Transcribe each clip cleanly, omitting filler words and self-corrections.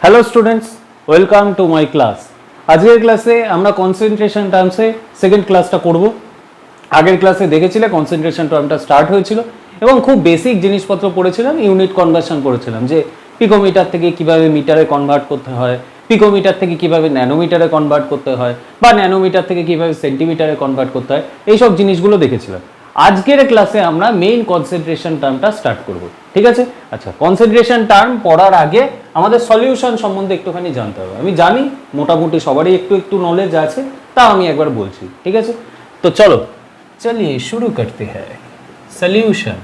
Hello students, welcome to my class. আজকের ক্লাসে আমরা কনসেন্ট্রেশন টার্মসে সেকেন্ড ক্লাসটা করব। আগের ক্লাসে দেখেছিলে কনসেন্ট্রেশন টার্মটা স্টার্ট হয়েছিল এবং খুব বেসিক জিনিসপত্র পড়েছিলাম, ইউনিট কনভার্সন করেছিলাম যে পিকোমিটার থেকে কিভাবে মিটারে কনভার্ট করতে হয়, পিকোমিটার থেকে কিভাবে ন্যানোমিটারে কনভার্ট করতে হয়, বা ন্যানোমিটার থেকে কিভাবে সেন্টিমিটারে কনভার্ট করতে হয়, এইসব জিনিসগুলো দেখেছিলাম। আজকের ক্লাসে আমরা মেইন কনসেন্ট্রেশন টার্মটা স্টার্ট করব, ঠিক আছে? আচ্ছা, কনসেন্ট্রেশন টার্ম পড়ার আগে আমাদের সলিউশন সম্বন্ধে একটুখানি জানতে হবে। আমি জানি মোটামুটি সবারই একটু একটু নলেজ আছে, তা আমি একবার বলছি, ঠিক আছে? তো চলো চলিয়ে শুরু করতে হ্যায়। সলিউশন,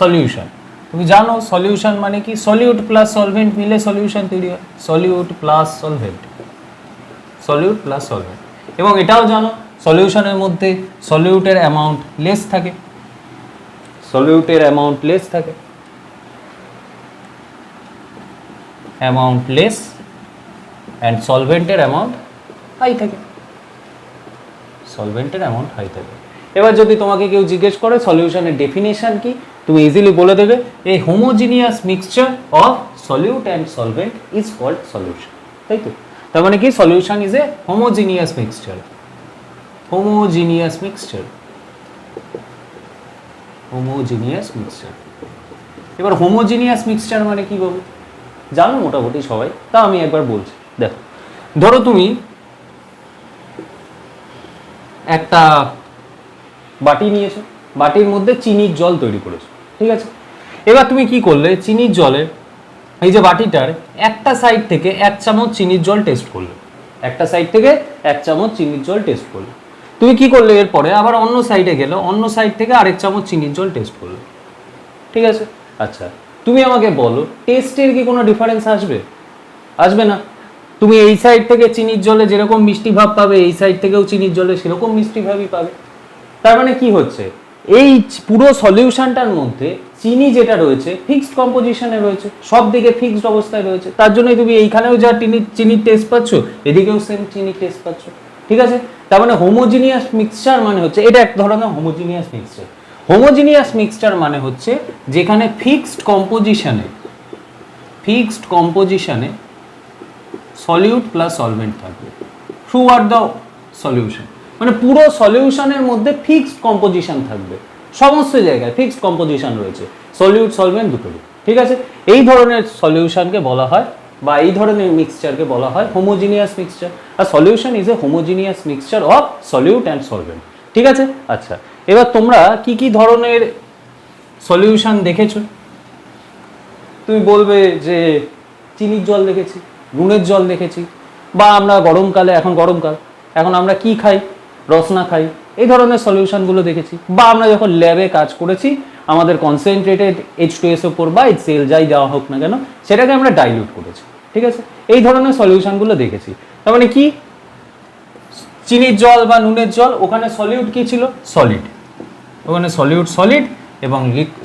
সলিউশন তুমি জানো সলিউশন মানে কি? সলিউট প্লাস সলভেন্ট মিলে সলিউশন তৈরি হয়। Solute plus solvent, solute plus solvent. এবং এটাও জানো সলিউশনের মধ্যে সলিউটের অ্যামাউন্ট লেস থাকে, সলিউটের অ্যামাউন্ট লেস থাকে, অ্যামাউন্ট লেস অ্যান্ড সলভেন্টের অ্যামাউন্ট হাই থাকে, সলভেন্টের অ্যামাউন্ট হাই থাকে। এবার যদি তোমাকে কেউ জিজ্ঞেস করে সলিউশনের ডেফিনেশন কি, তুমি ইজিলি বলে দেবে a homogeneous mixture of solute and solvent is called solution, তাই তো? তার মানে কি? Solution is a homogeneous mixture, homogeneous mixture, homogeneous mixture. এবার হোমোজিনিয়াস মিক্সচার মানে কি বলবো জানো মোটামুটি সবাই, তা আমি একবার বলছি। দেখো, ধরো তুমি একটা বাটি নিয়েছো, বাটির মধ্যে চিনির জল তৈরি করেছো, ঠিক আছে? এবার তুমি কি করলে, চিনির জলের এই যে বাটিটার একটা সাইড থেকে 1 চামচ চিনির জল টেস্ট করলে, একটা সাইড থেকে 1 চামচ চিনির জল টেস্ট করলে। তুমি কি করলে, এরপরে আবার অন্য সাইডে গেলে, অন্য সাইড থেকে আরেক চামচ চিনির জল টেস্ট করলে, ঠিক আছে? আচ্ছা, তুমি আমাকে বলো টেস্টের কি কোনো ডিফারেন্স আসবে? আসবে না। তুমি এই সাইড থেকে চিনির জলে যেরকম মিষ্টি ভাব পাবে, এই সাইড থেকেও চিনির জলে সেরকম মিষ্টি ভাবই পাবে। তার মানে কি হচ্ছে, এই পুরো সলিউশনটার মধ্যে চিনি যেটা রয়েছে ফিক্সড কম্পোজিশনে রয়েছে, সব দিকে ফিক্সড অবস্থায় রয়েছে। তার জন্যই তুমি এইখানেও যা চিনির টেস্ট পাচ্ছ, এদিকেও সেম চিনির টেস্ট পাচ্ছ, ঠিক আছে? তার মানে হোমোজিনিয়াস মিক্সচার মানে হচ্ছে, এটা এক ধরনের হোমোজিনিয়াস মিক্সচার। হোমোজিনিয়াস মিক্সচার মানে হচ্ছে যেখানে ফিক্সড কম্পোজিশনে সলিউট প্লাস সলভেন্ট থাকবে থ্রু আউট দ্য সলিউশন। মানে পুরো সলিউশনের মধ্যে ফিক্সড কম্পোজিশন থাকবে, সমস্ত জায়গায় ফিক্সড কম্পোজিশন রয়েছে, সলিউট সলভেন্ট দুটোরই, ঠিক আছে? এই ধরনের সলিউশনকে বলা হয়, বা এই ধরনের মিক্সচারকে বলা হয় হোমোজিনিয়াস মিক্সচার। আর solution is a homogeneous mixture of solute and solvent, ঠিক আছে? আচ্ছা, এবার তোমরা কি কি ধরনের সলিউশন দেখেছো? তুমি বলবে যে চিনির জল দেখেছি, নুনের জল দেখেছি, বা আমরা গরমকালে, এখন গরমকাল, এখন আমরা কি খাই? রসনা খাই, এই ধরনের সলিউশনগুলো দেখেছি। বা আমরা যখন ল্যাবে কাজ করেছি, আমাদের কনসেন্ট্রেটেড H2SO4 বা HCl যাই দেওয়া হোক না কেন, সেটাকে আমরা ডাইলিউট করেছি, ঠিক আছে? এই ধরনের সলিউশনগুলো দেখেছি। তার মানে কি, চিনির জল বা নুনের জল, ওখানে সলিউট কি ছিল? সলিড। ওখানে সলিউট সলিড এবং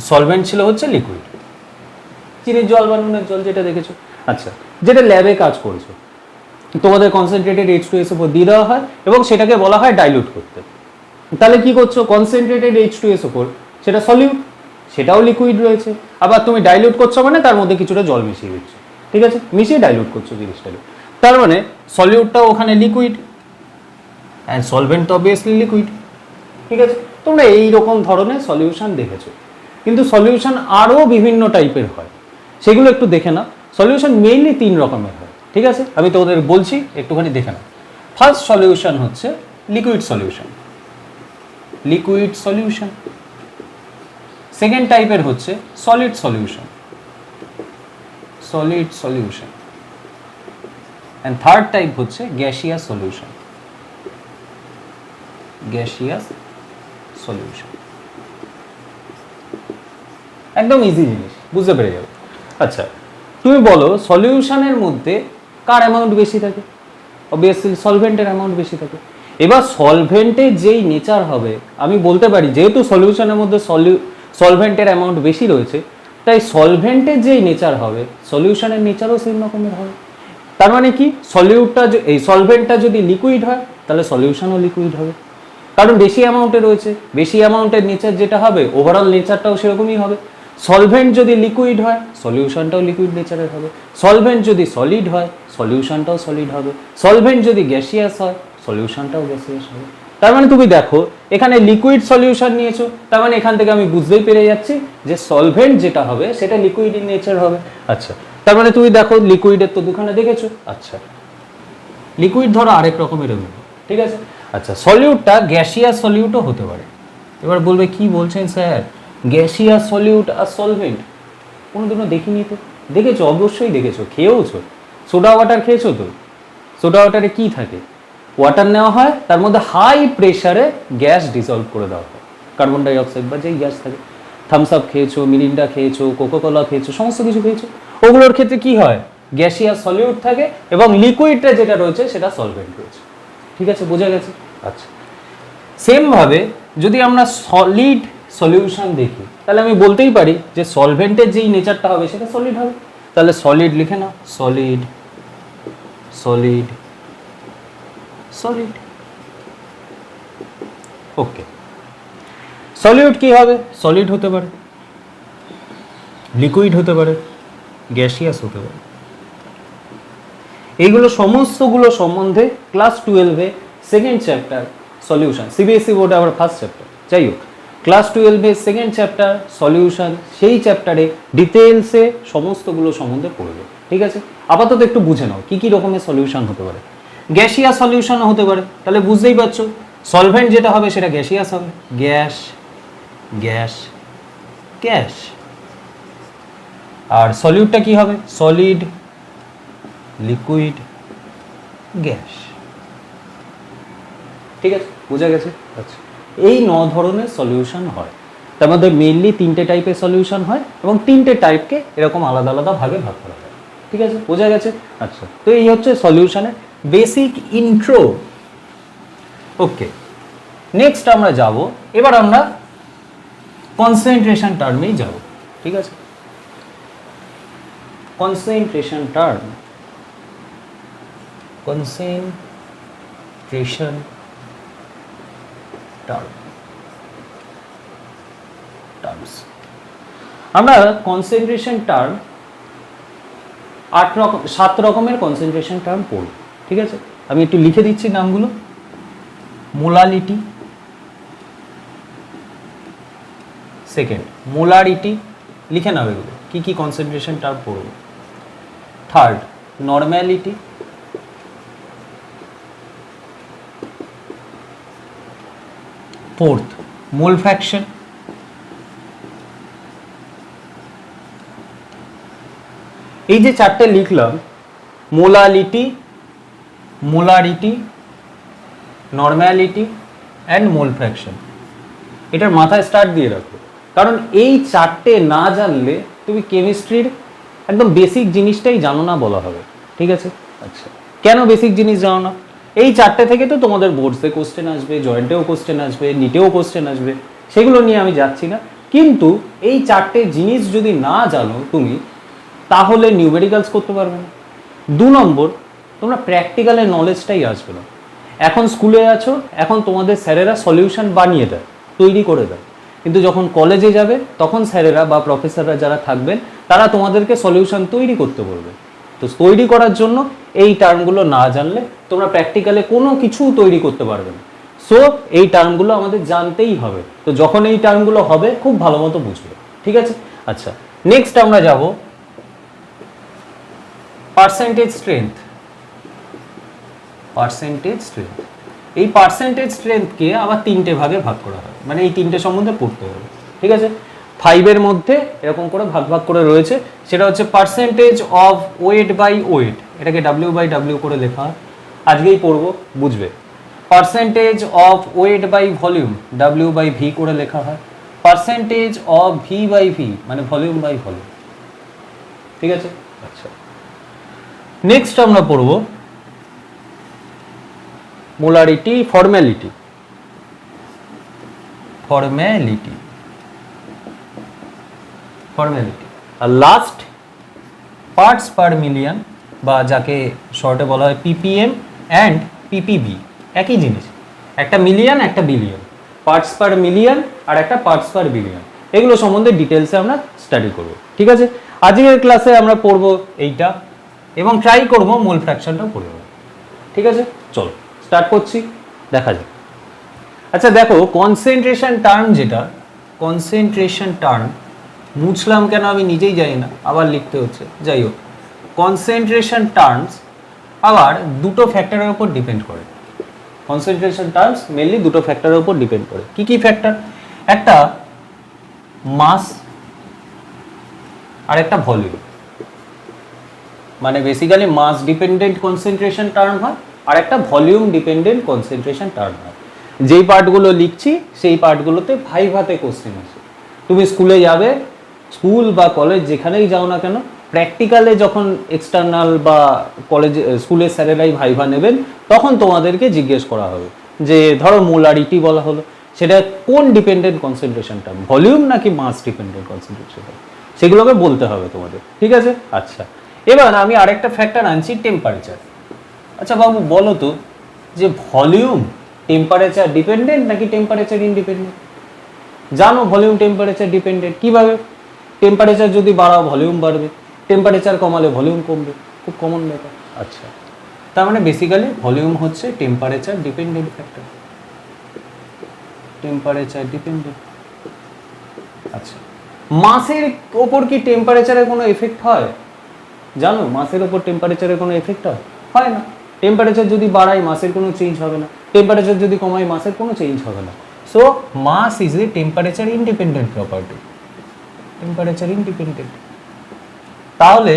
সলভেন্ট ছিল হচ্ছে লিকুইড। চিনির জল বা নুনের জল যেটা দেখেছো। আচ্ছা, যেটা ল্যাবে কাজ করেছো, তোমাদের কনসেন্ট্রেটেড H2SO4 দিয়ে দেওয়া হয় এবং সেটাকে বলা হয় ডাইলিউট করতে। তাহলে কি করছো? কনসেন্ট্রেটেড H2SO4 সেটা সলিউট, সেটাও লিকুইড রয়েছে। আবার তুমি ডাইলিউট করছো মানে তার মধ্যে কিছুটা জল মিশিয়ে দিচ্ছ, ঠিক আছে? মিশিয়ে ডাইলিউট করছো জিনিসটাকে। তার মানে সলিউটটাও ওখানে লিকুইড অ্যান্ড সলভেন্ট তো অবভিয়াসলি লিকুইড, ঠিক আছে? তোমরা এইরকম ধরনের সলিউশন দেখেছো। কিন্তু সলিউশন আরও বিভিন্ন টাইপের হয়, সেগুলো একটু দেখে না। সলিউশন মেইনলি 3 রকমের হয়, ঠিক আছে? আমি তোমাদের বলছি, একটুখানি দেখে নাও। ফার্স্ট সলিউশন হচ্ছে liquid solution, liquid solution. Second টাইপের হচ্ছে solid solution, solid solution. And third type হচ্ছে গ্যাসিয়াস সলিউশন, গ্যাসিয়াস সলিউশন। একদম ইজি জিনিস, বুঝতে পেরে যাবে। আচ্ছা, তুমি বলো সলিউশনের মধ্যে কার অ্যামাউন্ট বেশি থাকে? অবভিয়াসলি সলভেন্টের অ্যামাউন্ট বেশি থাকে। এবার সলভেন্টের যেই নেচার হবে, আমি বলতে পারি যেহেতু সলিউশনের মধ্যে সলভেন্টের অ্যামাউন্ট বেশি রয়েছে, তাই সলভেন্টের যেই নেচার হবে সলিউশনের নেচারও সেম রকমের হবে। তার মানে কি, এই সলভেন্টটা যদি লিকুইড হয় তাহলে সলিউশনও লিকুইড হবে, কারণ বেশি অ্যামাউন্টে রয়েছে। বেশি অ্যামাউন্টের নেচার যেটা হবে, ওভারঅল নেচারটাও সেরকমই হবে। সলভেন্ট যদি লিকুইড হয় সলিউশনটাও লিকুইড নেচারের হবে, সলভেন্ট যদি সলিড হয় সলিউশনটাও সলিড হবে, সলভেন্ট যদি গ্যাসিয়াস হয় সলিউশনটাও গ্যাসিয়াস হবে। তার মানে তুমি দেখো এখানে লিকুইড সলিউশন নিয়েছো, তার মানে এখান থেকে আমি বুঝতেই পেরে যাচ্ছি যে সলভেন্ট যেটা হবে সেটা লিকুইড ইন নেচার হবে। আচ্ছা, তার মানে তুমি দেখো লিকুইডের তো দুখানে দেখেছো। আচ্ছা, লিকুইড ধরো আরেক রকমের হবে, ঠিক আছে। আচ্ছা, সলিউটটা গ্যাসিয়াস সলিউটও হতে পারে। এবার বলবে কি বলছেন স্যার, গ্যাসিয়াস সলিউট আর সলভেন্ট কোনোদিনও দেখিনি তো। দেখেছো, অবশ্যই দেখেছো, খেয়েওছো। সোডা ওয়াটার খেয়েছো তো? সোডা ওয়াটারে কি থাকে? ওয়াটার নেওয়া হয়, তার মধ্যে হাই প্রেসারে গ্যাস ডিসলভ করে দেওয়া হয়, কার্বন ডাই অক্সাইড বা যেই গ্যাস থাকে। থামস আপ খেয়েছো, মিরিন্ডা খেয়েছো, কোকোকোলা খেয়েছো, সমস্ত কিছু খেয়েছো। ওগুলোর ক্ষেত্রে কি হয়, গ্যাসিয়াস সলিউট থাকে এবং লিকুইডটা যেটা রয়েছে সেটা সলভেন্ট রয়েছে। ঠিক আছে, বোঝা গেছে? আচ্ছা, সেমভাবে যদি আমরা সলিড সলিউশন দেখি তাহলে আমি বলতেই পারি যে সলভেন্টের যেই নেচারটা হবে সেটা সলিড হবে। তাহলে সলিড লিখে নাও, সলিড সলিড সলিড। ওকে, সলিউট কি হবে? সলিড হতে পারে, লিকুইড হতে পারে, গ্যাসিয়াস হতে পারে। এইগুলো সমস্তগুলো সম্বন্ধে ক্লাস 12-এ সেকেন্ড চ্যাপ্টার সলিউশন, সিবিএসই বোর্ডে আবার ফার্স্ট চ্যাপ্টার, যাই হোক ক্লাস 12-এ সেকেন্ড চ্যাপ্টার সলিউশন, সেই চ্যাপ্টারে ডিটেলসে সমস্তগুলো সম্বন্ধে পড়বে। ঠিক আছে, আপাতত একটু বুঝে নাও কি কি রকমের সলিউশন হতে পারে। গ্যাসিয়াস সলিউশনও হতে পারে, তাহলে বুঝতেই পারছো সলভেন্ট যেটা হবে সেটা গ্যাসিয়াস হবে, গ্যাস গ্যাস গ্যাস। আর সলিউটটা কি হবে? Solid liquid gas. ঠিক আছে, বোঝা গেছে? আচ্ছা, এই 9 ধরনের সলিউশন হয়, তার মধ্যে মেইনলি 3টে টাইপের সলিউশন হয় এবং 3টে টাইপকে এরকম আলাদা আলাদা ভাগে ভাগ করা হয়। ঠিক আছে, বোঝা গেছে? আচ্ছা, তো এই হচ্ছে সলিউশনের বেসিক ইন্ট্রো। ওকে, নেক্সট আমরা যাব, এবার আমরা কনসেন্ট্রেশন টার্মেই যাব। ঠিক আছে, কনসেন্ট্রেশন টার্ম, কনসেন্ট্রেশন টার্মস। আমরা কনসেন্ট্রেশন টার্ম 7 রকমের কনসেন্ট্রেশন টার্ম পড়ব। ঠিক আছে, আমি একটু লিখে দিচ্ছি নামগুলো। মোলালিটি, সেকেন্ড মোলারিটি, লিখে নাও এগুলো কি কি কনসেন্ট্রেশন টার্ম পড়ব। Third normality, fourth mole fraction, এই যে চারটে লিখলাম molality, molarity, normality and mole fraction, এটার মাথায় স্টার্ট দিয়ে রাখো, কারণ এই চারটে না জানলে তুমি কেমিস্ট্রির একদম বেসিক জিনিসটাই জানো না বলা হবে। ঠিক আছে, আচ্ছা কেন বেসিক জিনিস জানো না? এই চারটে থেকে তো তোমাদের বোর্ডসে কোশ্চেন আসবে, জয়েন্টেও কোশ্চেন আসবে, নিটেও কোশ্চেন আসবে, সেগুলো নিয়ে আমি যাচ্ছি না। কিন্তু এই চারটে জিনিস যদি না জানো তুমি, তাহলে নিউমেরিক্যালস করতে পারবে না। 2 নম্বর, তোমরা প্র্যাকটিক্যালের নলেজটাই আসবে না। এখন স্কুলে আছো, এখন তোমাদের স্যারেরা সলিউশন বানিয়ে দেয়, তৈরি করে দেয়, কিন্তু যখন কলেজে যাবে তখন স্যারেরা বা প্রফেসররা যারা থাকবেন তারা তোমাদেরকে সলিউশন তৈরি করতে বলবে। তো তৈরি করার জন্য এই টার্মগুলো না জানলে তোমরা প্র্যাকটিক্যালে কোনো কিছু তৈরি করতে পারবে না। সো এই টার্মগুলো আমাদের জানতেই হবে। তো যখন এই টার্মগুলো হবে খুব ভালো মতো বুঝবে। ঠিক আছে, আচ্ছা নেক্সট আমরা যাব পার্সেন্টেজ স্ট্রেংথ। পার্সেন্টেজ স্ট্রেংথ, এই পার্সেন্টেজ স্ট্রেংথকে আবার 3টে ভাগে ভাগ করা হয়, মানে এই 3টে সম্বন্ধে পড়তে হবে। ঠিক আছে, 5-এর মধ্যে এরকম করে ভাগ ভাগ করে রয়েছে, সেটা হচ্ছে percentage of weight by weight, এটাকে W/W করে লেখা হয়, আজকেই পড়বো, বুঝবে। Percentage of weight by volume, W/V করে লেখা হয়। পার্সেন্টেজ অফ V/V মানে ভলিউম বাই ভলিউম। ঠিক আছে, আচ্ছা নেক্সট আমরা পড়বো মোলারিটি, ফর্ম্যালিটি, ফর্ম্যালিটি, ফর্ম্যালিটি, আর লাস্ট পার্টস পার মিলিয়ন, বা যাকে শর্টে বলা হয় PPM অ্যান্ড PPB, একই জিনিস, একটা মিলিয়ন একটা বিলিয়ন, পার্টস পার মিলিয়ন আর একটা পার্টস পার বিলিয়ন। এগুলো সম্বন্ধে ডিটেলসে আমরা স্টাডি করব। ঠিক আছে, আজকের ক্লাসে আমরা পড়বো এইটা এবং ট্রাই করব মোল ফ্র্যাকশনটাও পড়ে নেব। ঠিক আছে, চলো স্টার্ট করছি, দেখা যাক। আচ্ছা দেখো, কনসেন্ট্রেশন টার্ম যেটা, কনসেন্ট্রেশন টার্ম মুছলাম কেন আমি নিজেই জানি না, আবার লিখতে হচ্ছে। যাই হোক, কনসেন্ট্রেশন টার্মস আবার দুটো ফ্যাক্টরের উপর ডিপেন্ড করে। কনসেন্ট্রেশন টার্মস মেনলি দুটো ফ্যাক্টরের উপর ডিপেন্ড করে। কি কি ফ্যাক্টর? একটা মাস আর একটা ভলিউম। মানে বেসিক্যালি মাস ডিপেন্ডেন্ট কনসেন্ট্রেশন টার্ম হয় আর একটা ভলিউম ডিপেন্ডেন্ট কনসেন্ট্রেশন টার্ম হয়। যেই পার্টগুলো লিখছি সেই পার্টগুলোতে ভাইভাতে কোশ্চেন আসে। তুমি স্কুলে যাবে, স্কুল বা কলেজ যেখানেই যাও না কেন, প্র্যাকটিক্যালে যখন এক্সটার্নাল বা কলেজ স্কুলের স্যারেরাই ভাইভা নেবেন, তখন তোমাদেরকে জিজ্ঞেস করা হবে যে ধরো মোলারিটি বলা হলো, সেটা কোন ডিপেন্ডেন্ট কনসেন্ট্রেশন টার্ম, ভলিউম নাকি মাস ডিপেন্ডেন্ট কনসেন্ট্রেশন টার্ম, সেগুলোকে বলতে হবে তোমাদের। ঠিক আছে, আচ্ছা এবার আমি আরেকটা ফ্যাক্টর আনছি, টেম্পারেচার। আচ্ছা বাবু বলো তো যে ভলিউম টেম্পারেচার ডিপেন্ডেন্ট নাকি টেম্পারেচার ইনডিপেন্ডেন্ট? জানো ভলিউম টেম্পারেচার ডিপেন্ডেন্ট। কিভাবে? টেম্পারেচার যদি বাড়াও ভলিউম বাড়বে, টেম্পারেচার কমালে ভলিউম কমবে, খুব কমন ব্যাপার। আচ্ছা, তার মানে বেসিক্যালি ভলিউম হচ্ছে temperature dependent factor, temperature dependent. আচ্ছা, মাসের ওপর কি টেম্পারেচারের কোনো এফেক্ট হয়? জানো মাসের ওপর টেম্পারেচারের কোনো এফেক্ট হয় না। টেম্পারেচার যদি বাড়ায় মাসের কোনো চেঞ্জ হবে না, টেম্পারেচার যদি কমায় মাসের কোনো চেঞ্জ হবে না। So much is a temperature independent property, temperature independent. তাহলে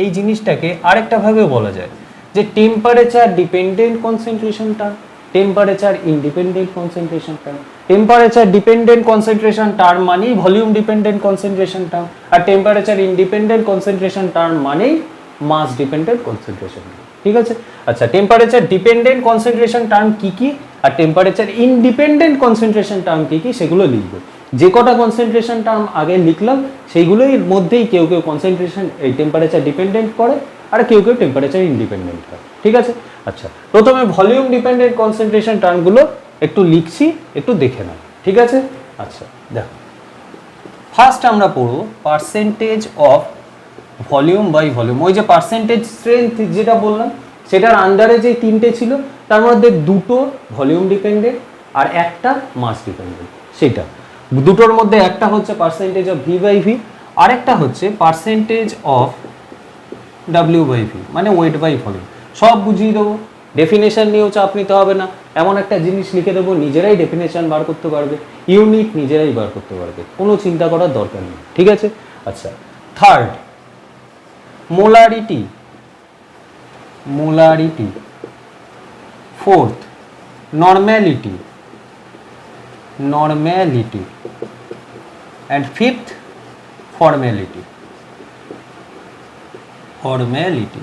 এই জিনিসটাকে আরেকটা ভাবে বলা যায় যে temperature dependent concentration term, temperature independent concentration term. Temperature dependent concentration term মানেই ভলিউম ডিপেন্ডেন্ট কনসেন্ট্রেশন টার্ম, আর টেম্পারেচার ইন্ডিপেন্ডেন্ট কনসেন্ট্রেশন টার্ম মানেই মাস ডিপেন্ডেন্ট কনসেন্ট্রেশন। ঠিক আছে, আচ্ছা টেম্পারেচার ডিপেন্ডেন্ট কনসেন্ট্রেশন টার্ম কি কি আর টেম্পারেচার ইন্ডিপেন্ডেন্ট কনসেন্ট্রেশন টার্ম কি কি সেগুলো লিখবো। যে কটা কনসেন্ট্রেশন টার্ম আগে লিখলাম সেইগুলোর মধ্যেই কেউ কেউ কনসেন্ট্রেশন এই টেম্পারেচার ডিপেন্ডেন্ট করে আর কেউ কেউ টেম্পারেচার ইন্ডিপেন্ডেন্ট হয়। ঠিক আছে, আচ্ছা প্রথমে ভলিউম ডিপেন্ডেন্ট কনসেন্ট্রেশন টার্মগুলো একটু লিখছি, একটু দেখে নাও। ঠিক আছে, আচ্ছা দেখো, ফার্স্ট আমরা পড়বো percentage of volume by volume. ওই যে পার্সেন্টেজ স্ট্রেংথ যেটা বললাম, সেটার আন্ডারে যে তিনটে ছিল তার মধ্যে দুটো ভলিউম ডিপেন্ডেন্ট আর একটা মাস ডিপেন্ডেন্ট। সেটা দুটোর মধ্যে একটা হচ্ছে percentage of V by V, আরেকটা হচ্ছে percentage of W by V, মানে ওয়েট বাই ভলিউম। সব বুঝিয়ে দেবো, ডেফিনেশন নিয়েও চাপ নিতে হবে না, এমন একটা জিনিস লিখে দেবো নিজেরাই ডেফিনেশন বার করতে পারবে, ইউনিট নিজেরাই বার করতে পারবে, কোনো চিন্তা করার দরকার নেই। ঠিক আছে, আচ্ছা third molarity, molarity. Fourth normality, normality. And fifth formality, formality.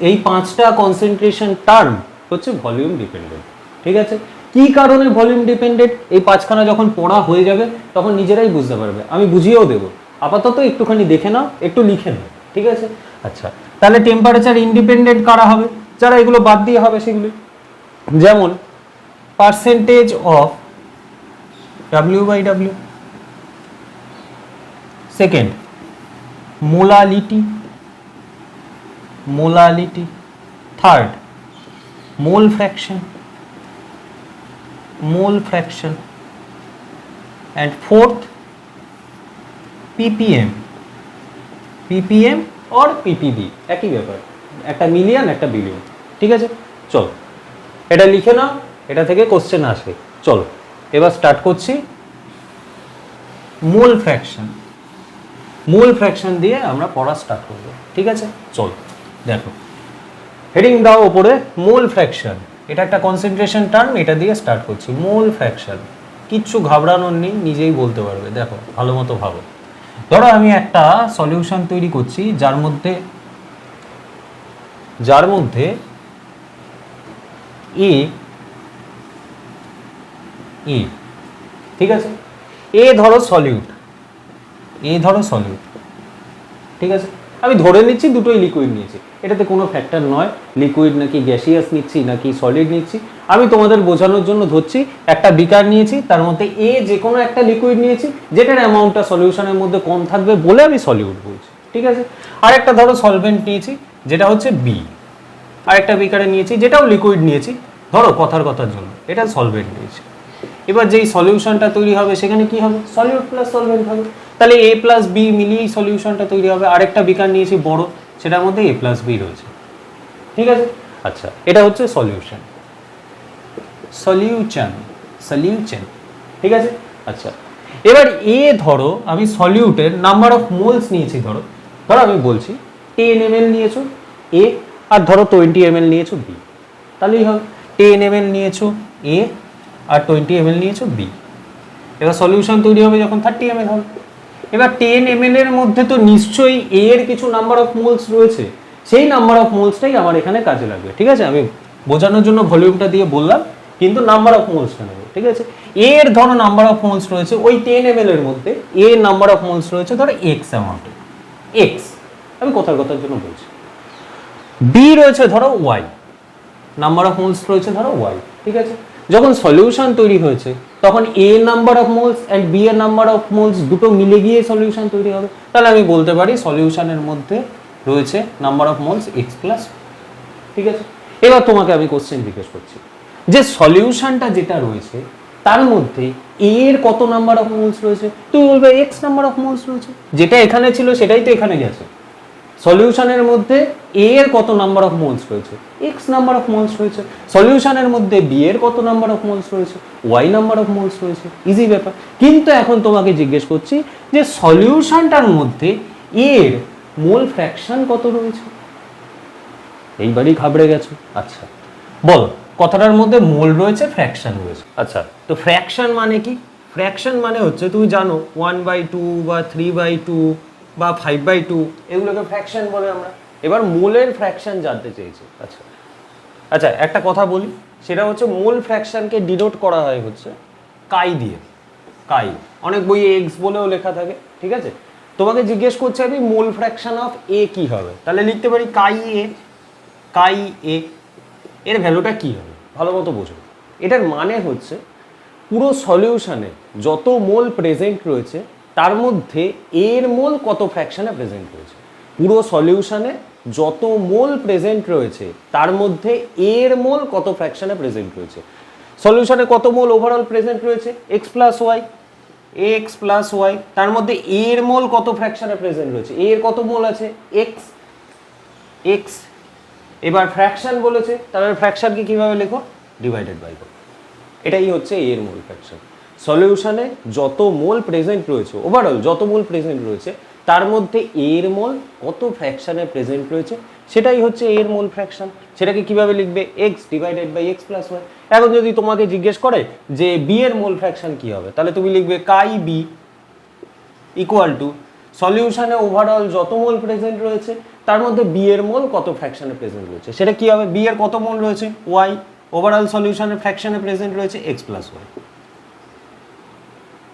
এই পাঁচটা কনসেন্ট্রেশন টার্ম হচ্ছে ভলিউম ডিপেন্ডেন্ট। ঠিক আছে, কি কারণে ভলিউম ডিপেন্ডেন্ট এই পাঁচখানা যখন পড়া হয়ে যাবে তখন নিজেরাই বুঝতে পারবে, আমি বুঝিয়েও দেবো। আপাতত একটুখানি দেখে নাও, একটু লিখে নাও। ঠিক আছে, আচ্ছা তাহলে টেম্পারেচার ইন্ডিপেন্ডেন্ট কারা হবে? যারা এগুলো বাদ দিয়ে হবে সেগুলি, যেমন percentage of W by W. Second molality, molality. Third mole fraction, mole fraction. And fourth ppm, ppm or ppb, একই ব্যাপার, একটা মিলিয়ন একটা বিলিয়ন। ঠিক আছে, চলো এটা লিখে নাও, এটা থেকে কোশ্চেন আসবে। চলো এবার স্টার্ট করছি মোল ফ্র্যাকশন। মোল ফ্র্যাকশন দিয়ে আমরা পড়া স্টার্ট করব। ঠিক আছে, চলো দেখো, হেডিং দাও ওপরে মোল ফ্র্যাকশন। এটা একটা কনসেন্ট্রেশন টার্ম, এটা দিয়ে স্টার্ট করছি। মোল ফ্র্যাকশন, কিচ্ছু ঘাবড়ানোর নেই, নিজেই বলতে পারবে। দেখো ভালো মতো ভাবো, ধরো আমি একটা সলিউশন তৈরি করছি যার মধ্যে এ, ঠিক আছে, এ ধরো সলিউট, ঠিক আছে। আমি ধরে নিচ্ছি দুটোই লিকুইড নিয়েছি, এটাতে কোনো ফ্যাক্টর নয় লিকুইড নাকি গ্যাসিয়াস নিচ্ছি নাকি সলিড নিচ্ছি। আমি তোমাদের বোঝানোর জন্য ধরছি একটা বিকার নিয়েছি, তার মধ্যে এ যে কোনো একটা লিকুইড নিয়েছি যেটার অ্যামাউন্টটা সলিউশনের মধ্যে কম থাকবে বলে আমি সলিউট বলছি, ঠিক আছে। আরেকটা ধরো সলভেন্ট নিয়েছি যেটা হচ্ছে বি, আরেকটা বিকারে নিয়েছি যেটাও লিকুইড নিয়েছি, ধরো কথার জন্য এটা সলভেন্ট নিয়েছি। এবার যেই সলিউশনটা তৈরি হবে সেখানে কি হবে, সলিউট প্লাস সলভেন্ট হবে, তাহলে এ প্লাস বি মিলিয়েই সলিউশনটা তৈরি হবে। আরেকটা বিকার নিয়েছি বড়, সেটার মধ্যে এ প্লাস বি রয়েছে, ঠিক আছে। আচ্ছা, এটা হচ্ছে সলিউশন, সলিউশন, ঠিক আছে। আচ্ছা, এবার এ ধরো আমি সলিউটের নাম্বার অফ মোলস নিয়েছি, ধরো আমি বলছি 10 ml নিয়েছো এ, আর ধরো 20 ml নিয়েছো বি, তাহলেই হবে 10 ml নিয়েছো এ আর 20 ml নিয়েছো বি। এবার সলিউশন তৈরি হবে যখন 30 ml হবে। এবার 10 ml এর মধ্যে তো নিশ্চয়ই এ এর কিছু নাম্বার অফ মোলস রয়েছে, সেই নাম্বার অফ মোলসটাই আমার এখানে কাজে লাগবে, ঠিক আছে। আমি বোঝানোর জন্য ভলিউমটা দিয়ে বললাম, কিন্তু নাম্বার অফ মোলসটা নেব, ঠিক আছে। এ এর ধরো নাম্বার অফ মোলস রয়েছে ওই 10 ml এর মধ্যে, এ এর নাম্বার অফ মোলস রয়েছে ধরো এক্স অ্যামাউন্ট, এক্স, আমি কথার জন্য বলছি। বি রয়েছে ধরো ওয়াই, নাম্বার অফ মোলস রয়েছে ধরো ওয়াই, ঠিক আছে। যখন সলিউশন তৈরি হয়েছে তখন A number of moles and B এর নাম্বার অফ মোলস দুটো মিলে গিয়ে সলিউশন তৈরি হবে, তাহলে আমি বলতে পারি সলিউশনের মধ্যে রয়েছে number of moles x plus, ঠিক আছে। এবার তোমাকে আমি কোশ্চেন জিজ্ঞেস করছি যে সলিউশনটা যেটা রয়েছে তার মধ্যে এ এর কত নাম্বার অফ মোলস রয়েছে, তুমি বলবে এক্স নাম্বার অফ মোলস রয়েছে, যেটা এখানে ছিল সেটাই তো এখানে গেছে। সলিউশনের মধ্যে এ এর কত নাম্বার অফ মোলস রয়েছে, এক্স নাম্বার অফ মোলস রয়েছে। সলিউশনের মধ্যে বি এর কত নাম্বার অফ মোলস রয়েছে, ওয়াই নাম্বার অফ মোলস রয়েছে, ইজি ব্যাপার। কিন্তু এখন তোমাকে জিজ্ঞেস করছি যে সলিউশনটার মধ্যে এর মোল ফ্র্যাকশন কত রয়েছে, এইবারই ঘাবড়ে গেছো। আচ্ছা বলো, কথাটার মধ্যে মোল রয়েছে, ফ্র্যাকশন রয়েছে। আচ্ছা, তো ফ্র্যাকশন মানে কি? ফ্র্যাকশন মানে হচ্ছে তুমি জানো 1/2 বা 3/2 বা 5/2, এগুলোকে ফ্র্যাকশন বলে আমরা। এবার মোলের ফ্র্যাকশন জানতে চেয়েছি। আচ্ছা আচ্ছা, একটা কথা বলি, সেটা হচ্ছে মোল ফ্র্যাকশনকে ডিনোট করা হয় হচ্ছে কাই দিয়ে, কাই, অনেক বইয়ে এক্স বলেও লেখা থাকে, ঠিক আছে। তোমাকে জিজ্ঞেস করছে আমি মোল ফ্র্যাকশন অফ এ কি হবে, তাহলে লিখতে পারি কাই এ, কাই এ। এর ভ্যালুটা কি হবে ভালো মতো বোঝো। এটার মানে হচ্ছে পুরো সলিউশনে যত মোল প্রেজেন্ট রয়েছে তার মধ্যে এর মোল কত ফ্র্যাকশনে প্রেজেন্ট রয়েছে। পুরো সলিউশনে যত মোল প্রেজেন্ট রয়েছে তার মধ্যে এর মোল কত ফ্র্যাকশনে প্রেজেন্ট রয়েছে। সলিউশনে কত মোল ওভারঅল প্রেজেন্ট রয়েছে, x plus y, x plus y, তার মধ্যে এর মোল কত ফ্র্যাকশনে প্রেজেন্ট রয়েছে, এর কত মোল আছে, এক্স, এক্স। এবার ফ্র্যাকশন বলেছে, তাহলে ফ্র্যাকশনকে কিভাবে লেখো, ডিভাইডেড বাই করো, এটাই হচ্ছে এর মোল ফ্র্যাকশন। সলিউশনে যত মোল প্রেজেন্ট রয়েছে, ওভারঅল যত মোল প্রেজেন্ট রয়েছে তার মধ্যে এর মোল কত ফ্র্যাকশনে প্রেজেন্ট রয়েছে, সেটাই হচ্ছে এর মোল ফ্র্যাকশন। সেটাকে কিভাবে লিখবে, x divided by x plus y. এখন যদি তোমাকে জিজ্ঞেস করে যে বি এর মোল ফ্র্যাকশন কি হবে, তাহলে তুমি লিখবে কাই বি ইকুয়াল টু সলিউশনে ওভারঅল যত মোল প্রেজেন্ট রয়েছে তার মধ্যে বি এর মোল কত ফ্র্যাকশনে প্রেজেন্ট রয়েছে, সেটা কি হবে, বি এর কত মোল রয়েছে ওয়াই, ওভারঅল সলিউশনের ফ্র্যাকশনে প্রেজেন্ট রয়েছে এক্স প্লাস ওয়াই।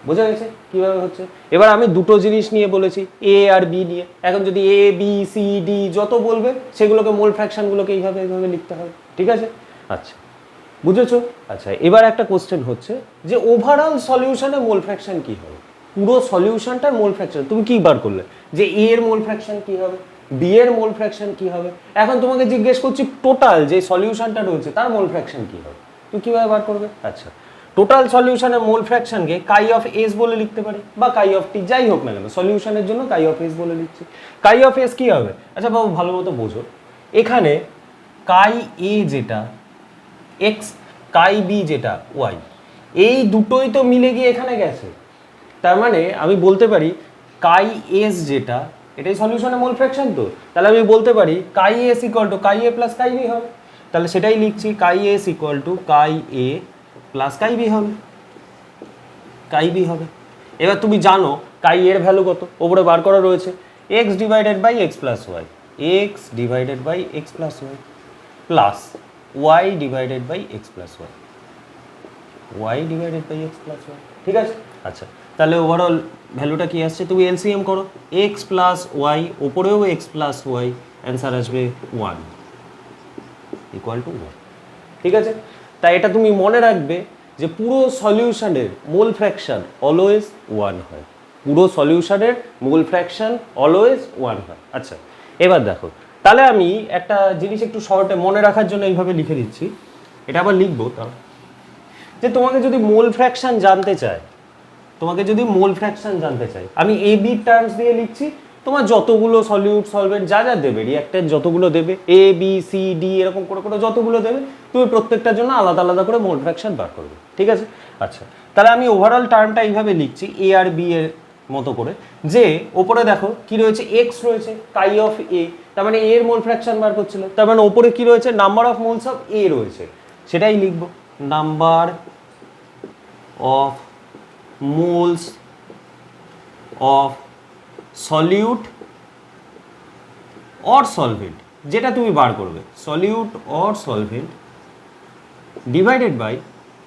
বোঝা গেছে কিভাবে হচ্ছে। এবার আমি দুটো জিনিস নিয়ে বলেছি, এ আর বি নিয়ে। এখন যদি এ বি সি ডি যত বলবে সেগুলোকে মোল ফ্র্যাকশনগুলোকে এইভাবে লিখতে হবে, ঠিক আছে। আচ্ছা বুঝেছো। আচ্ছা, এবার একটা কোশ্চেন হচ্ছে যে ওভারঅল সলিউশনে মোল ফ্র্যাকশন কি হবে, পুরো সলিউশনটার মোল ফ্র্যাকশন তুমি কি বার করলে যে এ এর মোল ফ্র্যাকশন কি হবে, বি এর মোল ফ্র্যাকশন কি হবে। এখন তোমাকে জিজ্ঞেস করছি টোটাল যে সলিউশনটা রয়েছে তার মোল ফ্র্যাকশন কি হবে, তুমি কিভাবে বার করবে। আচ্ছা, টোটাল সলিউশনের মোল ফ্র্যাকশনকে কাই অফ এস বলে লিখতে পারি বা কাই অফ টি, যাই হোক না কেন, সলিউশনের জন্য কাই অফ এস বলে লিখছি। কাই অফ এস কি হবে, আচ্ছা বাবু ভালো মতো বোঝো, এখানে কাই এ যেটা এক্স, কাই বি যেটা ওয়াই, এই দুটোই তো মিলে গিয়ে এখানে গেছে। তার মানে আমি বলতে পারি কাই এস যেটা, এটাই সলিউশনের মোল ফ্র্যাকশন, তো তাহলে আমি বলতে পারি chi S equal to chi A plus chi B হবে। তাহলে সেটাই লিখছি, chi S equal to chi A plus chi B হবে, কাই বি হবে। এবার তুমি জানো কাই এর ভ্যালু কত, ওপরে বার করা রয়েছে, x divided by x plus y, x divided by x plus y plus y divided by x plus y, y divided by x plus y, ঠিক আছে। আচ্ছা, তাহলে ওভারঅল ভ্যালুটা কি আসছে, তুমি এলসিএম করো, এক্স প্লাস ওয়াই, ওপরেও এক্স প্লাস ওয়াই, অ্যান্সার আসবে 1 ইকুয়াল টু 1। ঠিক আছে, তাই এটা তুমি মনে রাখবে যে পুরো সলিউশনের মোল ফ্র্যাকশন অলওয়েজ 1 হয়, পুরো সলিউশনের মোল ফ্র্যাকশন অলওয়েজ 1 হয়। আচ্ছা, এবার দেখো, তাহলে আমি একটা জিনিস একটু শর্টে মনে রাখার জন্য এইভাবে লিখে দিচ্ছি, এটা আবার লিখবো তার যে তোমাকে যদি মোল ফ্র্যাকশন জানতে চায়, তোমাকে যদি মোল ফ্র্যাকশন জানতে চাই, আমি এ বি টার্মস দিয়ে লিখছি, তোমার যতগুলো সলিউট সলভেন্ট যা যা দেবে, রিঅ্যাক্টেন্ট যতগুলো দেবে, এ বি সি ডি এরকম করে করে যতগুলো দেবে, তুমি প্রত্যেকটার জন্য আলাদা আলাদা করে মোল ফ্র্যাকশন বার করবে। ঠিক আছে, আচ্ছা, তাহলে আমি ওভারঅল টার্মটা এইভাবে লিখছি এ আর বি এর মতো করে, যে ওপরে দেখো কি রয়েছে, এক্স রয়েছে, কাই অফ এ, তার মানে এর মোল ফ্র্যাকশন বার করছিল, তার মানে ওপরে কি রয়েছে, নাম্বার অফ মোলস অফ এ রয়েছে, সেটাই লিখবো, number of moles of solute or solvent, যেটা তুমি বার করবে, solute or solvent divided by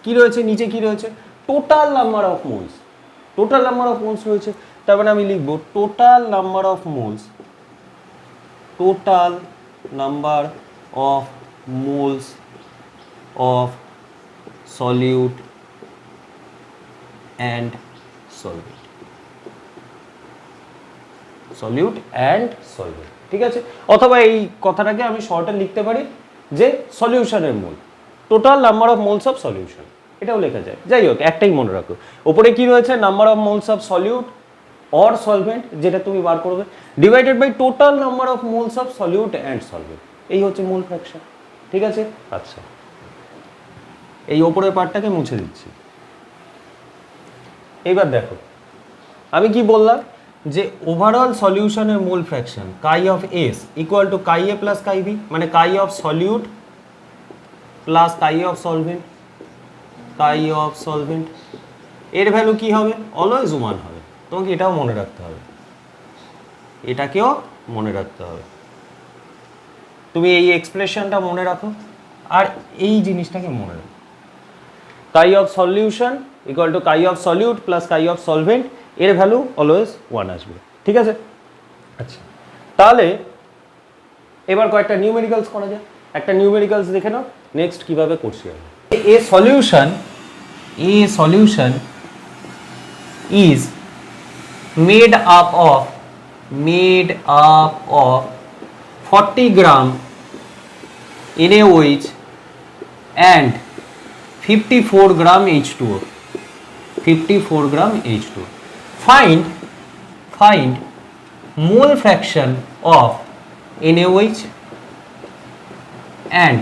কি রয়েছে, নিচে কি রয়েছে, total number of moles, total number of moles রয়েছে, তার মানে আমি লিখবো total number of moles, total number of moles of solute and solvent, solute and solvent। ঠিক আছে, অথবা এই কথাটাকে আমি শর্টে লিখতে পারি যে সলিউশনের mole, total number of moles of solution, এটাও লেখা যায়। যাই হোক, একটাই মনে রাখো, ওপরে কি রয়েছে, number of moles of solute or solvent, যেটা তুমি বার করবে, divided by total number of moles of solute and solvent, এই হচ্ছে মোল ফ্র্যাকশন। ঠিক আছে, আচ্ছা, এই ওপরের পার্টটাকে মুছে দিচ্ছি। এইবার দেখো, আমি কি বললাম যে ওভারঅল সলিউশনের mole fraction chi of S equal to chi A plus chi B, মানে chi of solute plus chi of solvent, chi of solvent, এর ভ্যালু কি হবে, অলওয়েজ 1 হবে। তোমাকে এটাও মনে রাখতে হবে, এটাকেও মনে রাখতে হবে, তুমি এই এক্সপ্রেশনটা মনে রাখো আর এই জিনিসটাকে মনে রাখো, chi of solution equal to chi of solute plus chi of solvent, এর ভ্যালু অলওয়েজ 1 আসবে। ঠিক আছে, আচ্ছা, তাহলে এবার কয়েকটা নিউমেরিক্যালস করা যায়, একটা নিউমেরিক্যালস দেখে নাও নেক্সট কিভাবে করছি আমি। A solution is made up of 40 gram NaOH and 54 gram H2O, 54 gram H2O. Find mole fraction of NaOH and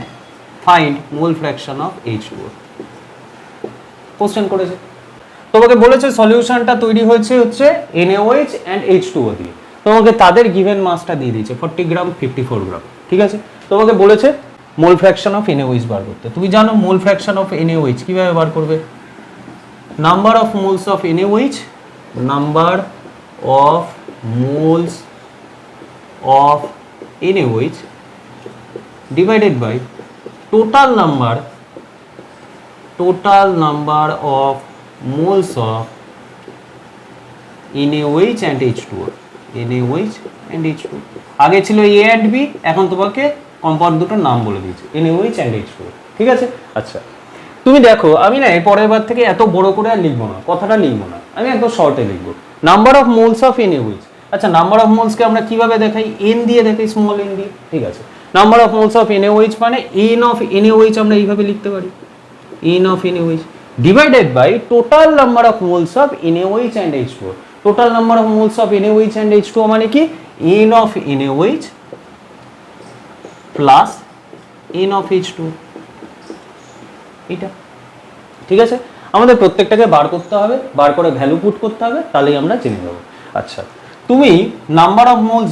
find mole fraction of H2O. Question করেছে, তোমাকে বলেছে সলিউশনটা তৈরি হচ্ছে NaOH and H2O দিয়ে, তোমাকে তাদের গিভেন মাসটা দিয়ে দিয়েছে 40 গ্রাম 54 গ্রাম। ঠিক আছে, তোমাকে বলেছে মোল ফ্র্যাকশন অফ NaOH বার করতে। তুমি জানো মোল ফ্র্যাকশন অফ NaOH কিভাবে বার করবে, number of moles of NaOH, number of moles of NaOH divided by total number of moles of NaOH and H2O, NaOH and H2O। আগে ছিল A and B, এখন তোমাকে কম্পাউন্ড দুটোর নাম বলে দিয়েছি, NaOH and H2O। ঠিক আছে, আচ্ছা, তুমি দেখো আমি না পরের বার থেকে এত বড় করে আর লিখবো না, কথাটা লিখবো না, আমি একদম শর্টে লিখবো, number of moles of NaOH। আচ্ছা, নাম্বার অফ মোলসকে আমরা কিভাবে দেখাই, n দিয়ে দেখাই, স্মল n দিয়ে। ঠিক আছে, number of moles of NaOH মানে n অফ NaOH আমরা এইভাবে লিখতে পারি, n of NaOH divided by total number of moles of NaOH and H2O। Total number of moles of NaOH and H2O মানে কি, n of NaOH plus n of H2O, এটা। ঠিক আছে, আমাদের প্রত্যেকটাকে বার করতে হবে, বার করে ভ্যালু পুট করতে হবে, তাহলেই আমরা জেনে নেব। আচ্ছা, তুমি নাম্বার অফ মোলস,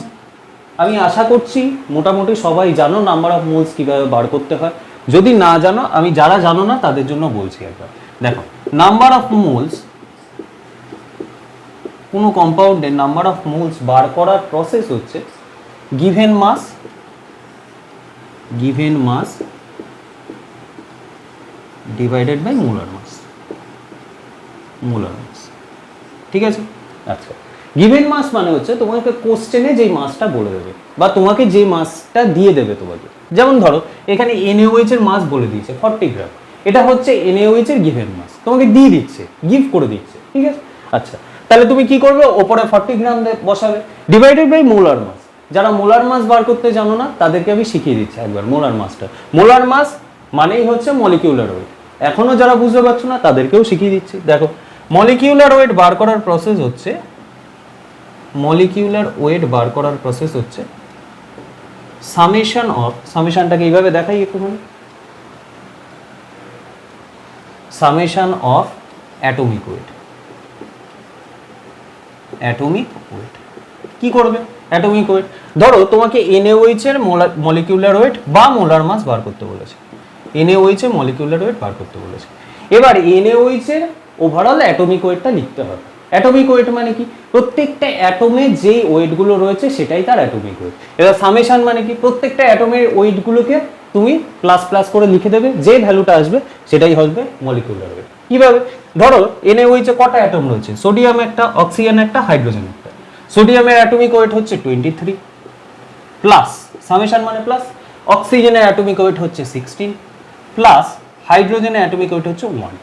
আমি আশা করছি মোটামুটি সবাই জানো নাম্বার অফ মোলস কিভাবে বার করতে হয়। যদি না জানো, আমি যারা জানো না তাদের জন্য বলছি একবার। দেখো, নাম্বার অফ মোলস, কোনো কম্পাউন্ডের নাম্বার অফ মোলস বার করার প্রসেস হচ্ছে given mass divided by molar mass. ঠিক আছে। আচ্ছা, গিভেন মাস মানে হচ্ছে তোমাকে কোশ্চেনে যেই মাসটা বলে দেবে বা তোমাকে যে মাসটা দিয়ে দেবে তোমাকে। যেমন ধরো এখানে NaOH এর মাস বলে দিয়েছে 40 গ্রাম, এটা হচ্ছে NaOH এর গিভেন মাস, তোমাকে দিয়ে দিচ্ছে, গিভ করে দিচ্ছে, ঠিক আছে। আচ্ছা, তাহলে তুমি কি করবে, ওপরে 40 গ্রাম বসাবে, ডিভাইডেড বাই মোলার মাস। যারা মোলার মাস বার করতে জানো না তাদেরকে আমি শিখিয়ে দিচ্ছি একবার মোলার মাসটা। মোলার মাস মানেই হচ্ছে মলিকিউলার ওয়েট। এখনো যারা বুঝতে পারছো না তাদেরকেও শিখিয়ে দিচ্ছি। দেখো, মলিকিউলার ওয়েট বার করার প্রসেস হচ্ছে, মলিকিউলার ওয়েট বার করার প্রসেস হচ্ছে সামেশন অফ, সামেশনটাকে এইভাবে দেখাই একটুখানি, summation of atomic weight. Atomic weight কি করবে, অ্যাটমিক ওয়েট ধরো তোমাকে NaOH এর মলিকিউলার ওয়েট বা মোলার মাস বার করতে বলেছে, NaOH এর মলিকিউলার ওয়েট বার করতে বলেছে। এবার NaOH এর ওভারঅল অ্যাটমিক ওয়েটটা লিখতে হবে। অ্যাটমিক ওয়েট মানে কি, প্রত্যেকটা অ্যাটমে যেই ওয়েটগুলো রয়েছে সেটাই তার অ্যাটমিক ওয়েট। এবার সামেশন মানে কি, প্রত্যেকটা অ্যাটমের ওয়েটগুলোকে তুমি প্লাস প্লাস করে লিখে দেবে, যে ভ্যালুটা আসবে সেটাই হবে মলিকিউলার ওয়েট। কিভাবে, ধরো NaOH এ কটা অ্যাটম রয়েছে, সোডিয়াম একটা, অক্সিজেন একটা, হাইড্রোজেন একটা। সোডিয়ামের অ্যাটমিক ওয়েট হচ্ছে 23 প্লাস, সামেশন মানে প্লাস, অক্সিজেনের অ্যাটমিক ওয়েট হচ্ছে 16 প্লাস হাইড্রোজেনের অ্যাটমিক ওয়েট হচ্ছে 1।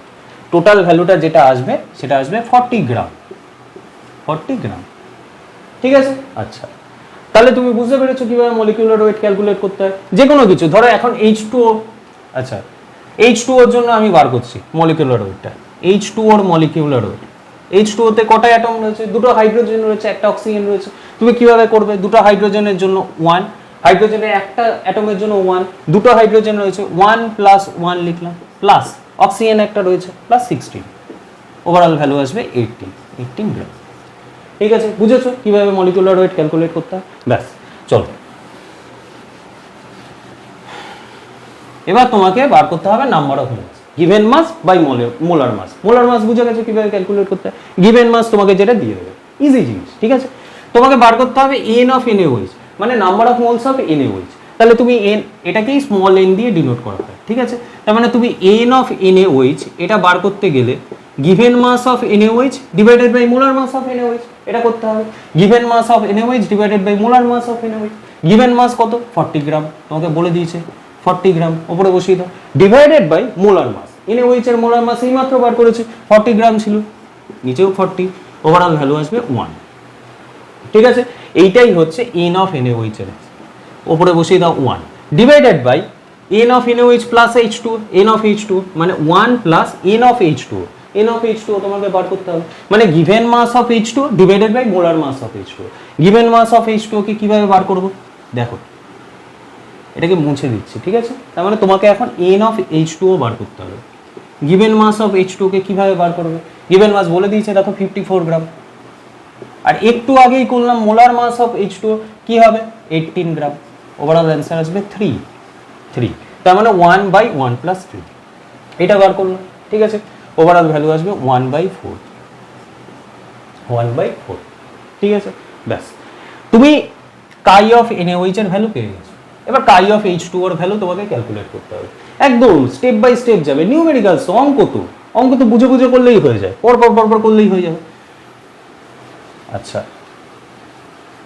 টোটাল ভ্যালুটা যেটা আসবে সেটা আসবে 40 গ্রাম, 40 গ্রাম, ঠিক আছে। আচ্ছা, তাহলে তুমি বুঝতে পেরেছো কিভাবে মলিকিউলার ওয়েট ক্যালকুলেট করতে হয় যে কোনো কিছু। ধরো এখন H2O, আচ্ছা H2O এর জন্য আমি বার করছি মলিকিউলার ওয়েটটা, H2O এর মলিকিউলার ওয়েট। H2O তে কটা অ্যাটম রয়েছে, দুটো হাইড্রোজেন রয়েছে, একটা অক্সিজেন রয়েছে। তুমি কিভাবে করবে, দুটো হাইড্রোজেনের জন্য 1, হাইড্রোজেনের একটা অ্যাটমের জন্য 1, দুটো হাইড্রোজেন রয়েছে 1 প্লাস 1 লিখলাম, প্লাস অক্সিজেন একটা রয়েছে প্লাস 16, ওভারঅল ভ্যালু আসবে 18 গ্রাম। ঠিক আছে, বুঝেছো কিভাবে মলিকিউলার ওয়েট ক্যালকুলেট করতে হয়? ব্যাস, চলো এবার তোমাকে বার করতে হবে number of moles, given mass by molar mass. Molar mass বুঝে গেছো কিভাবে ক্যালকুলেট করতে হয়, গিভেন মাস তোমাকে যেটা দিয়ে দেবে, ইজি জিনিস, ঠিক আছে। তোমাকে বার করতে হবে n অফ NaOH, মানে number of moles of NaOH। তাহলে তুমি n, এটাকেই স্মল n দিয়ে ডিনোট করা হয়, ঠিক আছে। তার মানে তুমি n অফ NaOH এটা বার করতে গেলে given mass of NaOH divided by molar mass of NaOH এটা করতে হবে। Given mass of NaOH divided by molar mass of NaOH, given mass কত 40 গ্রাম, তোমাকে বলে দিয়েছে 40 গ্রাম, উপরে বসিয়ে দাও, divided by molar mass. NaOH এর মোলার মাস এইমাত্র বার করেছে 40 গ্রাম ছিল, নিচেও 40, ওভারঅল ভ্যালু আসবে 1, ঠিক আছে। এইটাই হচ্ছে n অফ NaOH এর, উপরে বসিয়ে দাও 1, divided by n of NaOH plus H2, n of H2 মানে 1 plus n of H2, n of H2 তোমাকে বার করতে হবে, মানে given mass of H2 divided by molar mass of H2। Given mass of H2 কে কিভাবে বার করব, দেখো এটাকে মুছে দিচ্ছি, ঠিক আছে। তার মানে তোমাকে এখন n অফ H2O বার করতে হবে। গিভেন মাস অফ H2O কে কিভাবে বার করবে, গিভেন মাস বলে দিয়েছে দেখো 54 গ্রাম, আর একটু আগেই করলাম মোলার মাস অফ H2O কি হবে 18 গ্রাম, ওভারঅল অ্যান্সার আসবে 3। তার মানে 1/1 প্লাস 3, এটা বার করলাম, ঠিক আছে। ওভারঅল ভ্যালু আসবে 1/4, 1/4, ঠিক আছে। ব্যাস, তুমি কাই অফ NaOH এর ভ্যালু পেয়ে গেছো। এবার কাই অফ H2O এর ভ্যালু তোমাকে ক্যালকুলেট করতে হবে, একদম স্টেপ বাই স্টেপ যাবে, নিউমেরিক্যালস, অঙ্ক তো বুঝে বুঝে করলেই হয়ে যায়, পর করলেই হয়ে যাবে। আচ্ছা,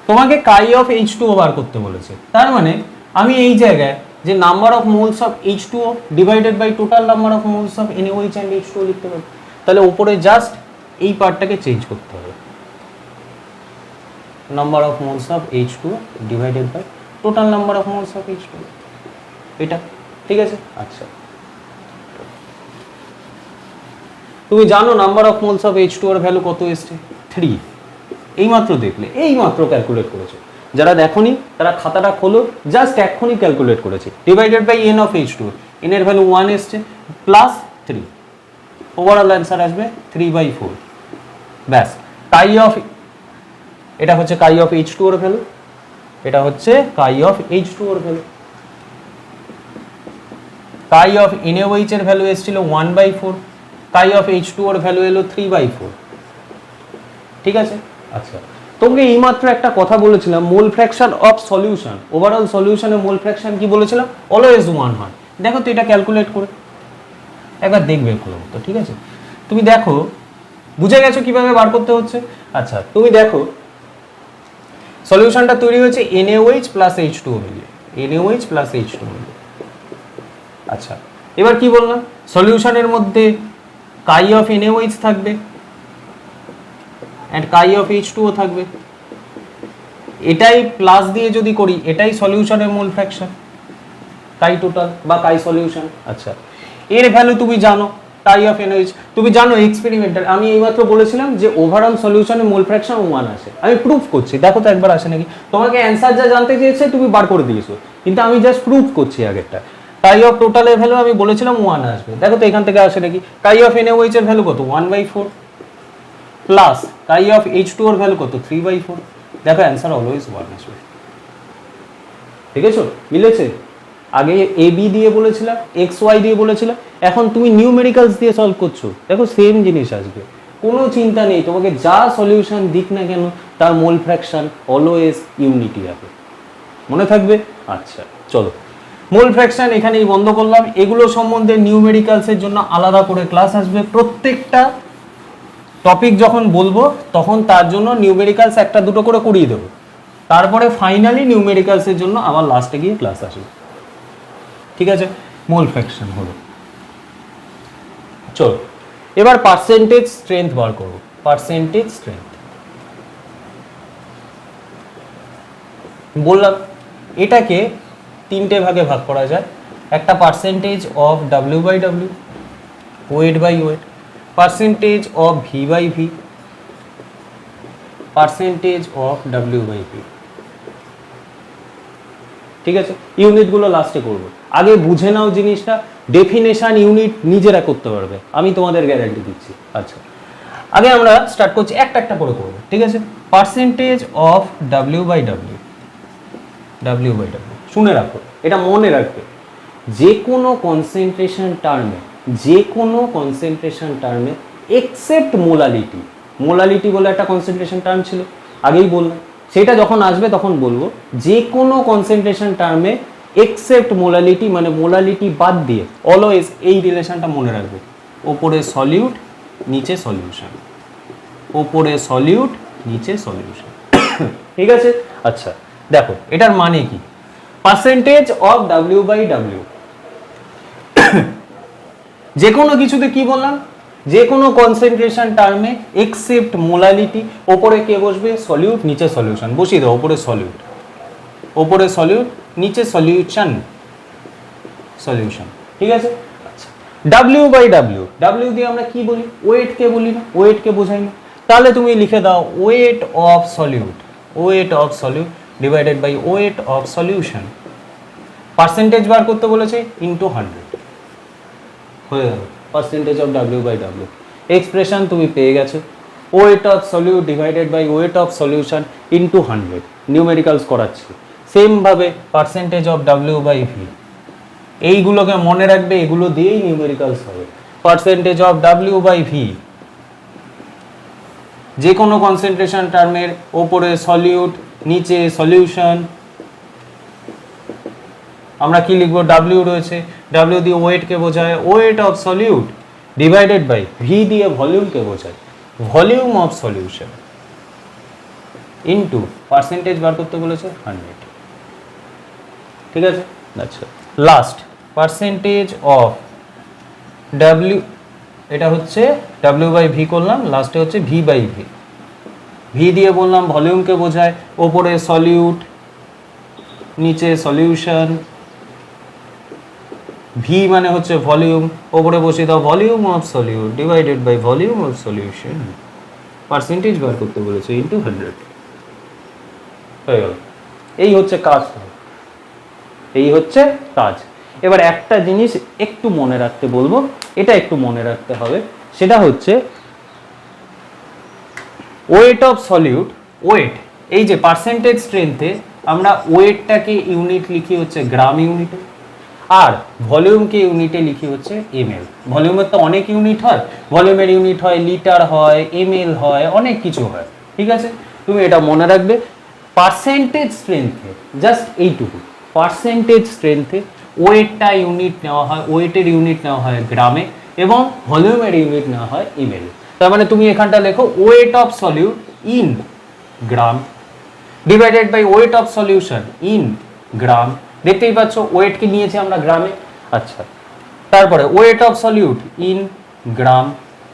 তোমাকে কাই অফ H2O বার করতে বলেছে, তার মানে আমি এই জায়গায় যে number of moles of H2O divided by total number of moles of NaOH and H2O লিখতে পারি। তাহলে উপরে জাস্ট এই পার্টটাকে চেঞ্জ করতে হবে, number of moles of H2O divided by total number of moles of H2O, এটা ঠিক আছে। আচ্ছা, তুমি জানো number of moles of H2O এর ভ্যালু কত এসছে 3, এইমাত্র দেখলে, এইমাত্র ক্যালকুলেট করেছো। যারা দেখোনি তারা খাতাটা খোলো, জাস্ট এক্ষুনি ক্যালকুলেট করেছি, divided by n of H2O, n এর ভ্যালু 1 এসছে প্লাস 3, ওভারঅল অ্যান্সার আসবে 3/4। ব্যাস, কাই অফ, এটা হচ্ছে কাই অফ H2O এর ভ্যালু, এটা হচ্ছে কাই অফ H2O এর ভ্যালু। কাই অফ NaOH এর ভ্যালু এসেছিল 1/4, কাই অফ H2O এর ভ্যালু এলো 3/4, ঠিক আছে। আচ্ছা, তোমাকে এইমাত্র একটা কথা বলেছিলাম, mole fraction of solution, overall সলিউশনের মোল ফ্র্যাকশন কি বলেছিলাম, অলওয়েজ 1 হয়। দেখো তো এটা ক্যালকুলেট করে একবার দেখবে তো, ঠিক আছে। তুমি দেখো বুঝে গেছো কিভাবে বার করতে হচ্ছে? আচ্ছা তুমি দেখো সলিউশনটা তৈরি হয়েছে NaOH প্লাস H2O মিলিয়ে, NaOH প্লাস H2O মিলিয়ে। আচ্ছা এবার কি বললাম, সলিউশনের মধ্যে কাই অফ NaOH থাকবে অ্যান্ড কাই অফ H2O থাকবে। এটাই প্লাস দিয়ে যদি করি এটাই সলিউশনের মোল ফ্র্যাকশন, কাই টোটাল বা কাই সলিউশন। আচ্ছা এর ভ্যালু তুমি জানো, কাই অফ NaOH তুমি জানো এক্সপেরিমেন্টাল, আমি এইমাত্র বলেছিলাম যে ওভারঅল সলিউশনের মোল ফ্র্যাকশন 1 আসে, আমি প্রুফ করছি, দেখো তো একবার আসে নাকি। তোমাকে অ্যান্সার যা জানতে চেয়েছে তুমি বার করে দিয়েছো, কিন্তু আমি জাস্ট প্রুফ করছি আগেরটা। কাই অফ টোটালের ভ্যালু আমি বলেছিলাম 1 আসবে, দেখো তো এখান থেকে আসে নাকি। কাই অফ NaOH এর ভ্যালু কত 1/4 প্লাস কাই অফ H2O এর ভ্যালু কত 3/4, দেখো অ্যান্সার অলওয়েজ 1 আসবে। ঠিক আছে, মিলেছে? আগে AB দিয়ে বলেছিলাম, XY দিয়ে বলেছিলাম, এখন তুমি নিউমেরিক্যালস দিয়ে সলভ করছো, দেখো সেম জিনিস আসবে, কোনো চিন্তা নেই। তোমাকে যা সলিউশন দিক না কেন তার মোল ফ্র্যাকশন অলওয়েজ ইউনিটি হবে, মনে থাকবে? আচ্ছা চলো, মোল ফ্র্যাকশন এখানেই বন্ধ করলাম। এগুলো সম্বন্ধে নিউমেরিক্যালসের জন্য আলাদা করে ক্লাস আসবে, প্রত্যেকটা টপিক যখন বলবো তখন তার জন্য নিউমেরিক্যালস একটা দুটো করে করিয়ে দেবো, তারপরে ফাইনালি নিউমেরিক্যালসের জন্য আবার লাস্টে গিয়ে ক্লাস আসবে। ঠিক আছে, মোল ফ্র্যাকশন হলো। চলো এবার পার্সেন্টেজ স্ট্রেংথ বার করব। পার্সেন্টেজ স্ট্রেংথ বললাম এটাকে তিনটে ভাগে ভাগ করা যায়, একটা percentage of W/W, weight by weight, percentage of V/V, percentage of W/V। ঠিক আছে, ইউনিটগুলো লাস্টে করব, আগে বুঝে নাও জিনিসটা। ডেফিনেশন ইউনিট নিজেরা করতে পারবে, আমি তোমাদের গ্যারান্টি দিচ্ছি। আচ্ছা আগে আমরা স্টার্ট করছি, একটা একটা করে করব। ঠিক আছে, পার্সেন্টেজ অফ W/W, W/W শুনে রাখো, এটা মনে রাখবে। যে কোনো কনসেন্ট্রেশন টার্মে, যে কোনো কনসেন্ট্রেশন টার্মে এক্সেপ্ট মোলালিটি, মোলালিটি বলে একটা কনসেন্ট্রেশন টার্ম ছিল, আগেই বললাম, সেটা যখন আসবে তখন বলবো যে কোনো কনসেন্ট্রেশন টার্মে এক্সেপ্ট মোলালিটি, মানে মোলালিটি বাদ দিয়ে, অলওয়েজ এই রিলেশনটা মনে রাখবে, ওপরে সলিউট নিচে সলিউশন, ওপরে সলিউট নিচে সলিউশন। ঠিক আছে, আচ্ছা দেখো এটার মানে কি, পার্সেন্টেজ অফ W/W, যে কোনো কিছুতে কি বললাম, যে কোনো কনসেন্ট্রেশন টার্মে এক্সেপ্ট মোলালিটি, ওপরে কে বসবে সলিউট নিচে সলিউশন, বসিয়ে দাও ওপরে সলিউট, ওপরে সলিউট নিচে সলিউশন, সলিউশন। ঠিক আছে, আচ্ছা W/W, W দিয়ে আমরা কি বলি, ওয়েট কে বলি না, ওয়েট কে বোঝাই না, তাহলে তুমি লিখে দাও weight of solute, weight of solute divided by weight of solution. Percentage বার করতে বলেছে ইনটু 100, হয়ে গেল পার্সেন্টেজ অফ W/W। এক্সপ্রেশন তুমি পেয়ে গেছো, weight of solute divided by weight of solution into 100। Numericals করাচ্ছি সেম ভাবে, পার্সেন্টেজ অফ W/V, এইগুলোকে মনে রাখবে, এগুলো দিয়েই নিউমেরিক্যালস হবে। পার্সেন্টেজ অফ W/V, যে কোনো কনসেন্ট্রেশন টার্মের ওপরে সলিউট নিচে সলিউশন, আমরা কি লিখবো, W রয়েছে, W দিয়ে ওয়েটকে বোঝায়, weight of solute divided by V দিয়ে ভলিউমকে বোঝায়, volume of solution into percentage বার করতে বলেছে 100। ঠিক আছে, আচ্ছা লাস্ট পার্সেন্টেজ অফ W, এটা হচ্ছে W/V করলাম, লাস্টে হচ্ছে V/V, V দিয়ে বললাম ভলিউমকে বোঝায়, ওপরে সলিউট নিচে সলিউশন, V মানে হচ্ছে ভলিউম, ওপরে বসিয়ে দাও volume of solute divided by volume of solution, percentage বার করতে বলেছে ইনটু 100। হয়ে গেল, এই হচ্ছে কাজ, এই হচ্ছে কাজ। এবার একটা জিনিস একটু মনে রাখতে বলবো, এটা একটু মনে রাখতে হবে, সেটা হচ্ছে ওয়েট অফ সলিউট, ওয়েট, এই যে পার্সেন্টেজ স্ট্রেংথে আমরা ওয়েটটাকে ইউনিট লিখি হচ্ছে গ্রাম ইউনিটে, আর ভলিউমকে ইউনিটে লিখি হচ্ছে ml। ভলিউমের তো অনেক ইউনিট হয়, ভলিউমের ইউনিট হয় লিটার হয়, ml হয়, অনেক কিছু হয়। ঠিক আছে, তুমি এটা মনে রাখবে, পার্সেন্টেজ স্ট্রেংথে জাস্ট এইটুকু, পার্সেন্টেজ স্ট্রেংথে ওয়েটটা ইউনিট নেওয়া হয়, ওয়েটের ইউনিট নেওয়া হয় গ্রামে এবং ভলিউমের ইউনিট নেওয়া হয় ml। তার মানে তুমি এখানটা লেখো weight of solute in gram divided by weight of solution in gram. দেখতেই পাচ্ছ ওয়েটকে নিয়েছি আমরা গ্রামে। আচ্ছা, তারপরে weight of solute in gram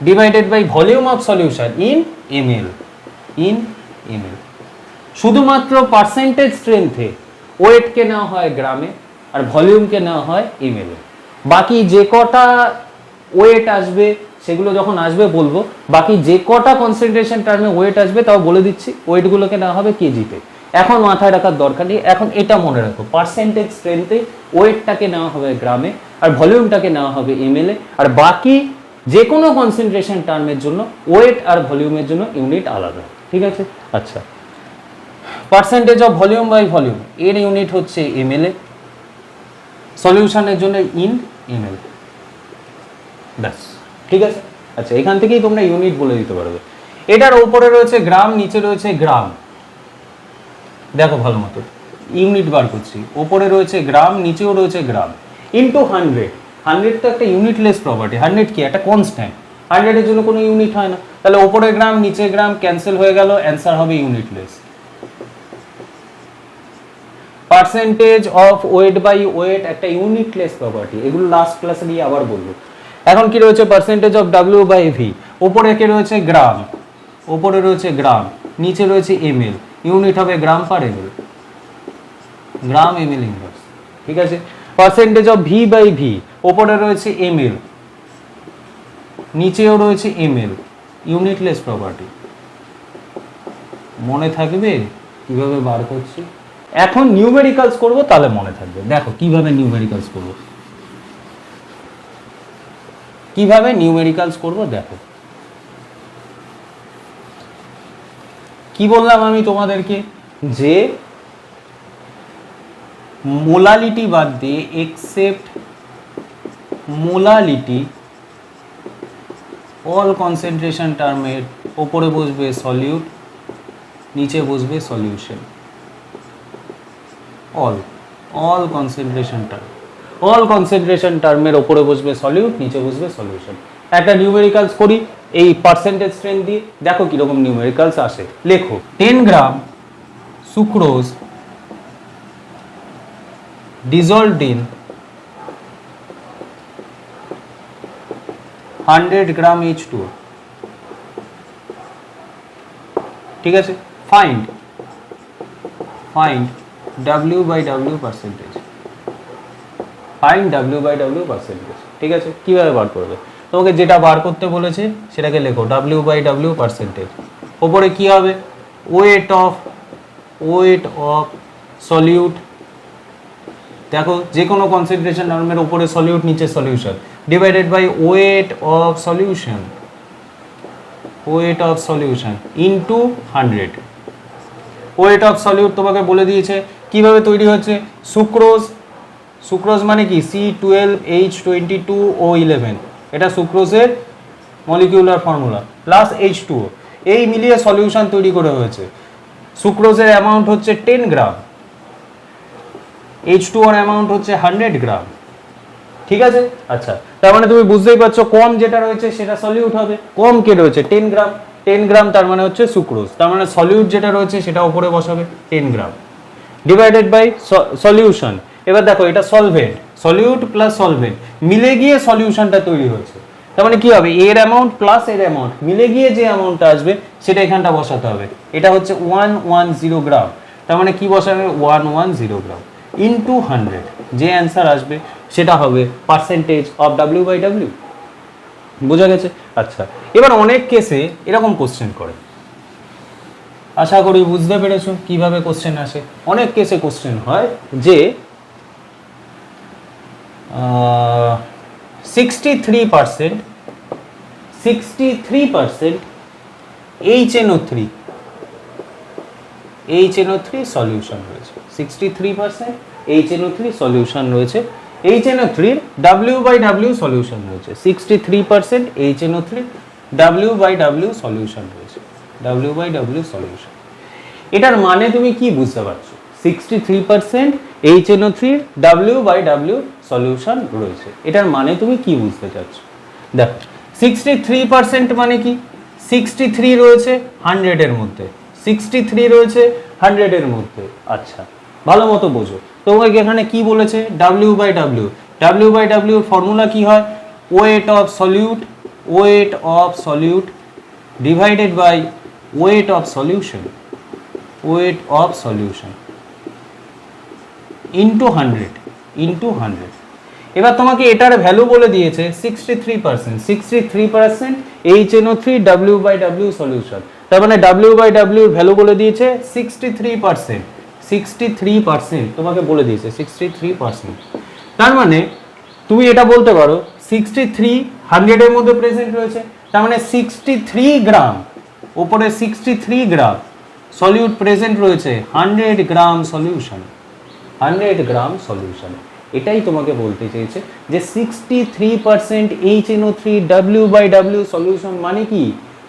divided by volume of solution in ML in ML. শুধুমাত্র পার্সেন্টেজ স্ট্রেংথে ওয়েটকে নেওয়া হয় গ্রামে আর ভলিউমকে নেওয়া হয় এমএল। বাকি যে কটা ওয়েট আসবে সেগুলো যখন আসবে বলবো, বাকি যে কটা কনসেন্ট্রেশন টার্মে ওয়েট আসবে তাও বলে দিচ্ছি, ওয়েটগুলোকে নেওয়া হবে কেজিতে। এখন মাথায় রাখার দরকার নেই, এখন এটা মনে রাখো পার্সেন্টেজ স্ট্রেংথে ওয়েটটাকে নেওয়া হবে গ্রামে আর ভলিউমটাকে নেওয়া হবে এমএলএ, আর বাকি যে কোনো কনসেন্ট্রেশন টার্মের জন্য ওয়েট আর ভলিউমের জন্য ইউনিট আলাদা। ঠিক আছে? আচ্ছা, percentage of volume by volume এর ইউনিট হচ্ছে এমএলএ, সলিউশনের জন্য ইন এমএল, ব্যাস। ঠিক আছে? আচ্ছা, এখান থেকেই তোমরা ইউনিট বলে দিতে পারবে। এটার উপরে রয়েছে গ্রাম, নিচে রয়েছে গ্রাম। দেখো ভালো মতো ইউনিট বার করছি, ওপরে রয়েছে গ্রাম, নিচেও রয়েছে গ্রাম, ইন্টু 100। 100 তো একটা ইউনিটলেস প্রপার্টি। 100 কি একটা কনস্ট্যান্ট, 100 এর জন্য কোনো ইউনিট হয় না, তাহলে ওপরে গ্রাম নিচে গ্রাম ক্যান্সেল হয়ে গেল, অ্যান্সার হবে unitless. Percentage of weight by weight একটা ইউনিটলেস প্রপার্টি, এগুলো লাস্ট ক্লাসে গিয়ে আবার বলবো। এখন কি রয়েছে percentage of W by V, ওপরে কে রয়েছে গ্রাম, ওপরে রয়েছে গ্রাম, নিচে রয়েছে এমএল, ইউনিট হবে gram per ml, gram ml inverse. ঠিক আছে? Percentage of V by V, ওপরে রয়েছে এমএল, নিচেও রয়েছে এমএল, ইউনিটলেস প্রপার্টি। মনে থাকবে কিভাবে বার করছি? এখন নিউমেরিক্যালস করব, তাহলে মনে থাকবে। দেখো কিভাবে নিউমেরিক্যালস করব, কিভাবে নিউমেরিক্যালস করব দেখো। কি বললাম আমি তোমাদেরকে, যে মোলালিটি বাদ দিয়ে এক্সেপ্ট মোলালিটি অল কনসেন্ট্রেশন টার্মের ওপরে বসবে সলিউট, নিচে বসবে solution. All concentration term, all concentration টার্মের ওপরে বসবে সলিউট, নিচে বসবে সলিউশন। একটা নিউমেরিক্যালস করি এই পার্সেন্টেজ স্ট্রেংথ দিয়ে, দেখো কিরকম নিউমেরিক্যালস আসে। লেখো 10 gram sucrose dissolved in 100 gram H2O। ঠিক আছে? Find W by W percentage, find W by W percentage. ঠিক আছে? কিভাবে বার করবে? তোমাকে যেটা বার করতে বলেছে সেটাকে লেখো W by W পার্সেন্টেজ। ওপরে কি হবে? ওয়েট অফ সলিউট, দেখো যে কোনো কনসেন্ট্রেশন টার্মের উপরে সলিউট, নিচে solution, divided by weight of solution, weight of solution into 100। Weight of solute তোমাকে বলে দিয়েছে কিভাবে তৈরি হচ্ছে। সুক্রোজ মানে কি C12H22O11, এটা সুক্রোজের মলিকিউলার ফর্মুলা, প্লাস H2O, এই মিলিয়ে সলিউশন তৈরি করে হয়েছে। সুক্রোজের অ্যামাউন্ট হচ্ছে 10 গ্রাম, H2O এর অ্যামাউন্ট হচ্ছে 100 গ্রাম। ঠিক আছে? আচ্ছা, তার মানে তুমি বুঝতেই পারছো কম যেটা রয়েছে সেটা সলিউট হবে। কম কে রয়েছে 10 গ্রাম, 10 গ্রাম তার মানে হচ্ছে সুক্রোজ, তার মানে সলিউট যেটা রয়েছে সেটা উপরে বসাবে 10 গ্রাম, ডিভাইডেড বাই সলিউশন। এবার দেখো এটা সলভেন্ট, সলিউট প্লাস সলভেন্ট মিলে গিয়ে সলিউশনটা তৈরি হয়েছে। তার মানে কি হবে, এর অ্যামাউন্ট প্লাস এর অ্যামাউন্ট মিলে গিয়ে যে অ্যামাউন্টটা আসবে সেটা এখানটা বসাতে হবে। এটা হচ্ছে 110 গ্রাম, তার মানে কি বসাবে 110 গ্রাম ইন্টু 100, যে অ্যান্সার আসবে সেটা হবে percentage of W by W। বোঝা গেছে? আচ্ছা, এবার অনেক কেসে এরকম কোশ্চেন করে, আশা করি বুঝতে পেরেছো কিভাবে কোশ্চেন আসে। অনেক কেসে কোশ্চেন হয় যে 63% HNO3 সলিউশন রয়েছে, 63% HNO3 সলিউশন রয়েছে, HNO3 W by W solution রয়েছে, 63% HNO3 W by W solution রয়েছে, W বাই W সলিউশন। এটার মানে তুমি কি বুঝতে পারছো? 63% HNO3 W by W solution রয়েছে, এটার মানে তুমি কি বুঝতে চাচ্ছ? দেখো 63% মানে কি, 63 রয়েছে 100 এর মধ্যে, 63 রয়েছে 100 এর মধ্যে। আচ্ছা, ভালো মতো বোঝো। তোমাকে এখানে কি বলেছে, W by W, W by W এর ফর্মুলা কি হয়, weight of solute, weight of solute divided by weight of solution, weight of solution into 100, into 100। এবার তোমাকে এটার ভ্যালু বলে দিয়েছে 63%, 63% HNO3 W by W solution. তার মানে W বাই ডাব্লিউ এর ভ্যালু বলে দিয়েছে 63%, 63% তোমাকে বলে দিয়েছে 63%। তার মানে তুমি এটা বলতে পারো 63 100 এর মধ্যে প্রেজেন্ট রয়েছে, তার মানে 63 গ্রাম, উপরে 63 গ্রাম সলিউট প্রেজেন্ট রয়েছে 100 গ্রাম সলিউশন, 100 গ্রাম সলিউশন। এটাই তোমাকে বলতে চেয়েছে যে 63% HNO3 W by W solution মানে কি,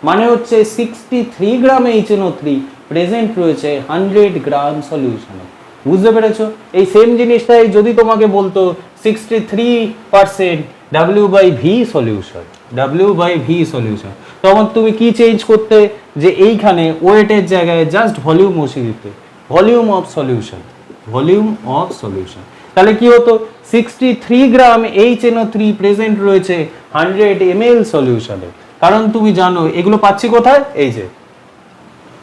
মানে হচ্ছে 63 গ্রাম HNO3 প্রেজেন্ট রয়েছে 100 গ্রাম সলিউশনে। বুঝতে পেরেছো? এই সেম জিনিসটাই যদি তোমাকে বলতো 63% W by V solution, W by V solution, তখন তুমি কি চেঞ্জ করতে, যে এইখানে ওয়েটের জায়গায় জাস্ট ভলিউম বসিয়ে দিতে, volume of solution, volume of solution. তাহলে কি হতো, 63 গ্রাম HNO3 প্রেজেন্ট রয়েছে 100 ml সলিউশনে। কারণ তুমি জানো এগুলো পাচ্ছি কোথায়, এই যে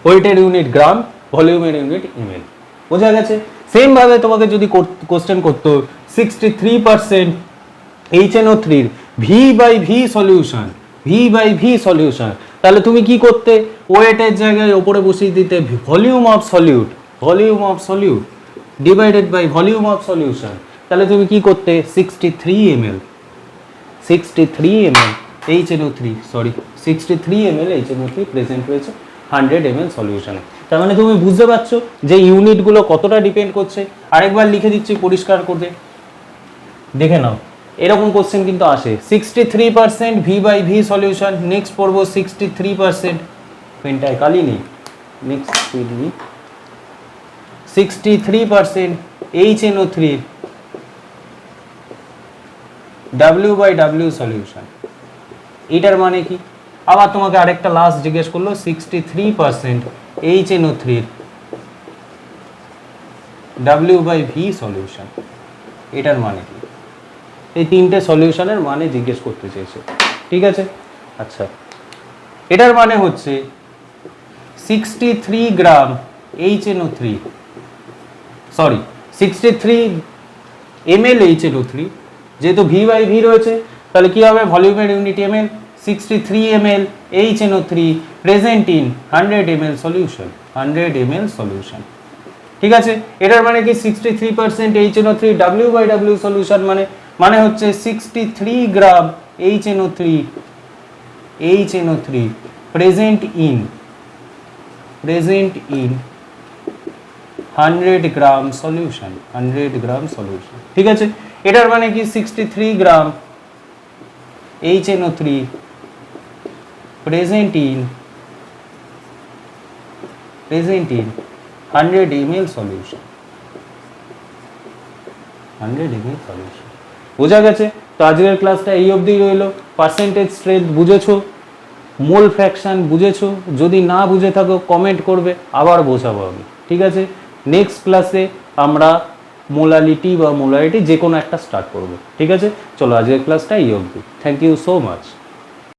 ওয়েটের ইউনিট গ্রাম, ভলিউমের ইউনিট ml। বোঝা গেছে? সেম ভাবে তোমাকে যদি কোশ্চেন করতো 63% HNO3 V by V solution, V by V solution, তাহলে তুমি কি করতে, ওয়েটের জায়গায় উপরে বসিয়ে দিতে volume of solute, volume of solute divided by volume of solution. তাহলে তুমি কি করতে, 63 ml, 63 ml HNO3, sorry 63 ml HNO3 present রয়েছে 100 ml সলিউশনে। তার মানে তুমি বুঝতে পারছো যে ইউনিটগুলো কতটা ডিপেন্ড করছে। আরেকবার লিখে দিচ্ছি পরিষ্কার করে দেখে নাও, এরকম কোশ্চেন কিন্তু আসে। 63% V by V solution, next পড়বো 63%, পেনটায় কালি নেই, next 63% HNO3 W by W solution. এটার মানে কি, আবার তোমাকে আরেকটা লাস্ট জিজ্ঞেস করলো 63% HNO3 W by V solution, এটার মানে কি, এই তিনটে সলিউশনের মানে জিজ্ঞেস করতে চেয়েছে। ঠিক আছে? আচ্ছা, এটার মানে হচ্ছে 63 গ্রাম HNO3, সরি 63 ml HNO3, যেহেতু V বাই V রয়েছে তাহলে কি হবে, ভলিউমের unit ml, 63 ml HNO3 present in 100 ml solution, 100 ml solution. ঠিক আছে? এটার মানে কি 63% HNO3 W by W solution মানে হচ্ছে 63 গ্রাম HNO3 present in 100 gram solution, 100 gram solution. ঠিক আছে? এটার মানে কি 63 গ্রাম HNO3 present in 100 ml solution, 100 ml solution. বোঝা গেছে? তো আজকের ক্লাসটা এই অবধি রইলো। পার্সেন্টেজ স্ট্রেংথ বুঝেছো, মোল ফ্র্যাকশন বুঝেছো, যদি না বুঝে থাকো কমেন্ট করবে, আবার বোঝাবো আমি। ঠিক আছে? নেক্সট ক্লাসে আমরা মোলালিটি বা মোলারিটি যে কোনো একটা স্টার্ট করবো। ঠিক আছে? চলো আজকের ক্লাসটা এই অবধি। Thank you so much.